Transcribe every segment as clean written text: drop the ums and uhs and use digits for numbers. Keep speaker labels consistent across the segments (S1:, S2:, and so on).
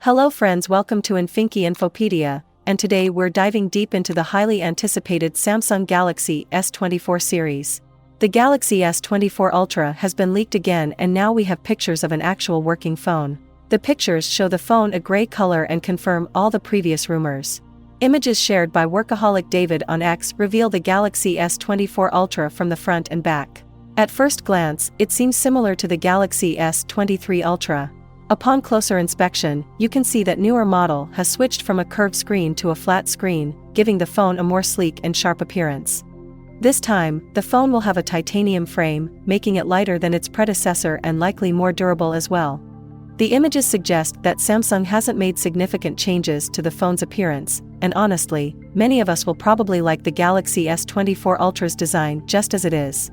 S1: Hello friends, welcome to Infinky Infopedia, and today we're diving deep into the highly anticipated Samsung Galaxy S24 series. The Galaxy S24 Ultra has been leaked again, and now we have pictures of an actual working phone. The pictures show the phone a gray color and confirm all the previous rumors. Images shared by workaholic David on X reveal the Galaxy S24 Ultra from the front and back. At first glance, it seems similar to the Galaxy S23 Ultra. Upon closer inspection, you can see that newer model has switched from a curved screen to a flat screen, giving the phone a more sleek and sharp appearance. This time, the phone will have a titanium frame, making it lighter than its predecessor and likely more durable as well. The images suggest that Samsung hasn't made significant changes to the phone's appearance, and honestly, many of us will probably like the Galaxy S24 Ultra's design just as it is.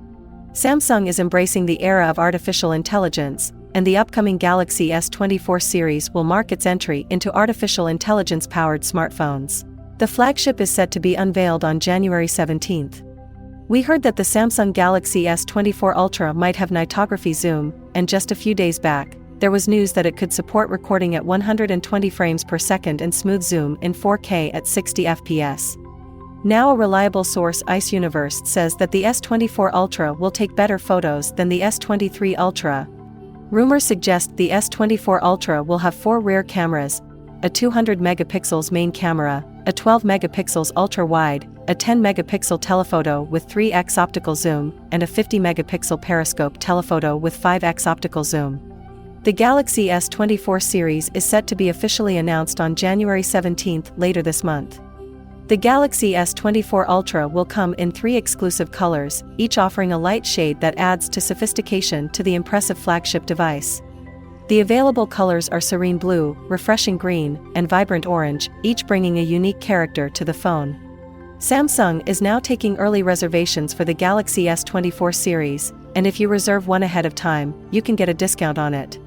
S1: Samsung is embracing the era of artificial intelligence, and the upcoming Galaxy S24 series will mark its entry into artificial intelligence-powered smartphones. The flagship is set to be unveiled on January 17th. We heard that the Samsung Galaxy S24 Ultra might have nightography zoom, and just a few days back, there was news that it could support recording at 120 frames per second and smooth zoom in 4K at 60 FPS. Now a reliable source, Ice Universe, says that the S24 Ultra will take better photos than the S23 Ultra. Rumors suggest the S24 Ultra will have 4 rear cameras, a 200 megapixels main camera, a 12 megapixels ultra-wide, a 10 megapixel telephoto with 3x optical zoom, and a 50 megapixel periscope telephoto with 5x optical zoom. The Galaxy S24 series is set to be officially announced on January 17th later this month. The Galaxy S24 Ultra will come in 3 exclusive colors, each offering a light shade that adds to sophistication to the impressive flagship device. The available colors are serene blue, refreshing green, and vibrant orange, each bringing a unique character to the phone. Samsung is now taking early reservations for the Galaxy S24 series, and if you reserve one ahead of time, you can get a discount on it.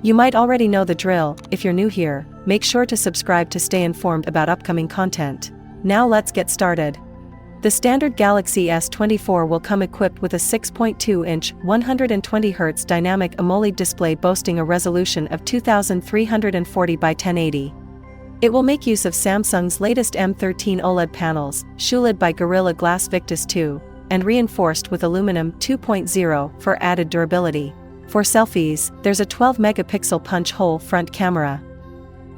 S1: You might already know the drill. If you're new here, make sure to subscribe to stay informed about upcoming content. Now let's get started. The standard Galaxy S24 will come equipped with a 6.2-inch, 120Hz dynamic AMOLED display boasting a resolution of 2340 by 1080. It will make use of Samsung's latest M13 OLED panels, shielded by Gorilla Glass Victus 2, and reinforced with aluminum 2.0 for added durability. For selfies, there's a 12 megapixel punch-hole front camera.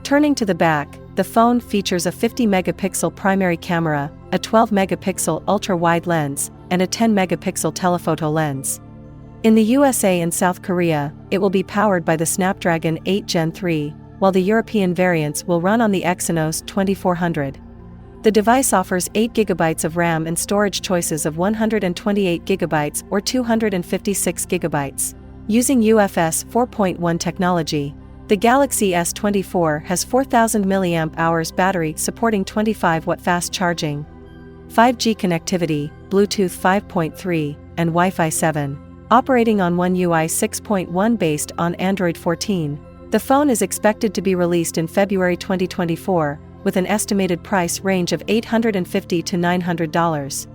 S1: Turning to the back, the phone features a 50 megapixel primary camera, a 12 megapixel ultra-wide lens, and a 10 megapixel telephoto lens. In the USA and South Korea, it will be powered by the Snapdragon 8 Gen 3, while the European variants will run on the Exynos 2400. The device offers 8 GB of RAM and storage choices of 128 GB or 256 GB. Using UFS 4.1 technology, the Galaxy S24 has 4000 mAh battery supporting 25W fast charging, 5G connectivity, Bluetooth 5.3, and Wi-Fi 7. Operating on One UI 6.1 based on Android 14, the phone is expected to be released in February 2024, with an estimated price range of $850 to $900.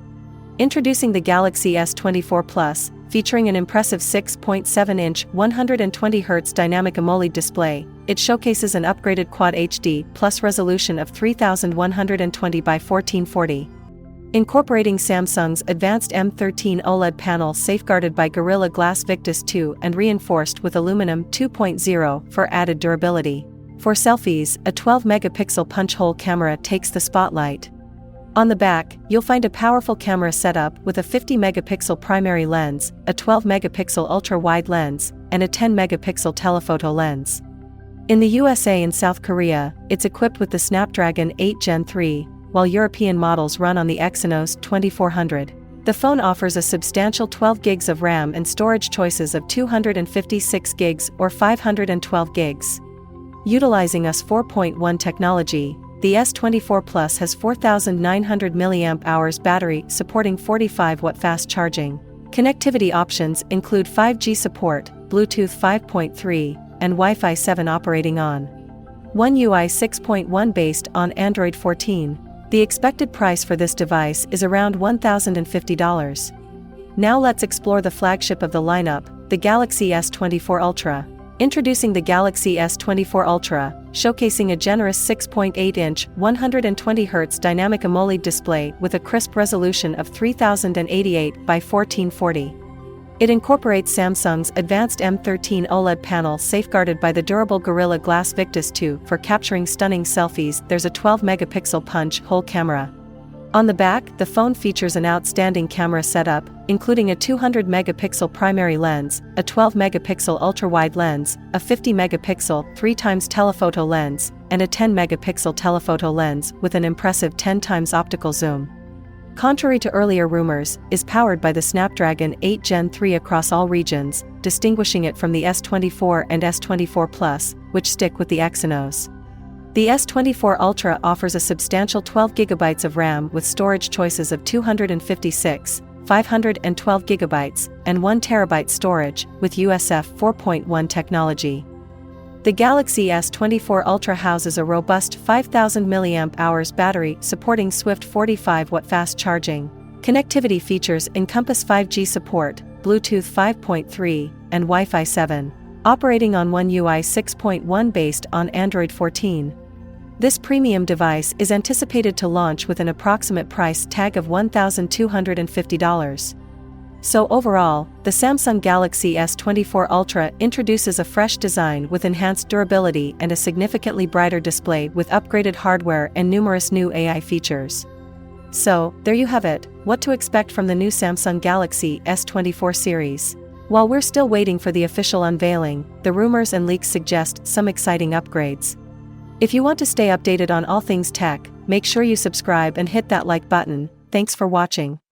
S1: Introducing the Galaxy S24 Plus, featuring an impressive 6.7-inch 120Hz dynamic AMOLED display, it showcases an upgraded Quad HD Plus resolution of 3120 by 1440. Incorporating Samsung's advanced M13 OLED panel safeguarded by Gorilla Glass Victus 2 and reinforced with aluminum 2.0 for added durability. For selfies, a 12 megapixel punch-hole camera takes the spotlight. On the back, you'll find a powerful camera setup with a 50 megapixel primary lens, a 12 megapixel ultra-wide lens, and a 10 megapixel telephoto lens. In the USA and South Korea, it's equipped with the Snapdragon 8 Gen 3, while European models run on the Exynos 2400. The phone offers a substantial 12 GB of RAM and storage choices of 256 GB or 512 GB. Utilizing US 4.1 technology, the S24 Plus has 4900 mAh battery supporting 45W fast charging. Connectivity options include 5G support, Bluetooth 5.3, and Wi-Fi 7 operating on One UI 6.1 based on Android 14. The expected price for this device is around $1,050. Now let's explore the flagship of the lineup, the Galaxy S24 Ultra. Introducing the Galaxy S24 Ultra, showcasing a generous 6.8-inch, 120Hz dynamic AMOLED display with a crisp resolution of 3088 by 1440. It incorporates Samsung's advanced M13 OLED panel safeguarded by the durable Gorilla Glass Victus 2 for capturing stunning selfies. There's a 12-megapixel punch-hole camera. On the back, the phone features an outstanding camera setup, including a 200-megapixel primary lens, a 12-megapixel ultra-wide lens, a 50-megapixel 3x telephoto lens, and a 10-megapixel telephoto lens with an impressive 10x optical zoom. Contrary to earlier rumors, is powered by the Snapdragon 8 Gen 3 across all regions, distinguishing it from the S24 and S24 Plus, which stick with the Exynos. The S24 Ultra offers a substantial 12GB of RAM with storage choices of 256, 512GB, and 1TB storage, with USF 4.1 technology. The Galaxy S24 Ultra houses a robust 5000 mAh battery supporting swift 45W fast charging. Connectivity features encompass 5G support, Bluetooth 5.3, and Wi-Fi 7, operating on One UI 6.1 based on Android 14. This premium device is anticipated to launch with an approximate price tag of $1,250. So overall, the Samsung Galaxy S24 Ultra introduces a fresh design with enhanced durability and a significantly brighter display with upgraded hardware and numerous new AI features. So, there you have it, what to expect from the new Samsung Galaxy S24 series. While we're still waiting for the official unveiling, the rumors and leaks suggest some exciting upgrades. If you want to stay updated on all things tech, make sure you subscribe and hit that like button. Thanks for watching.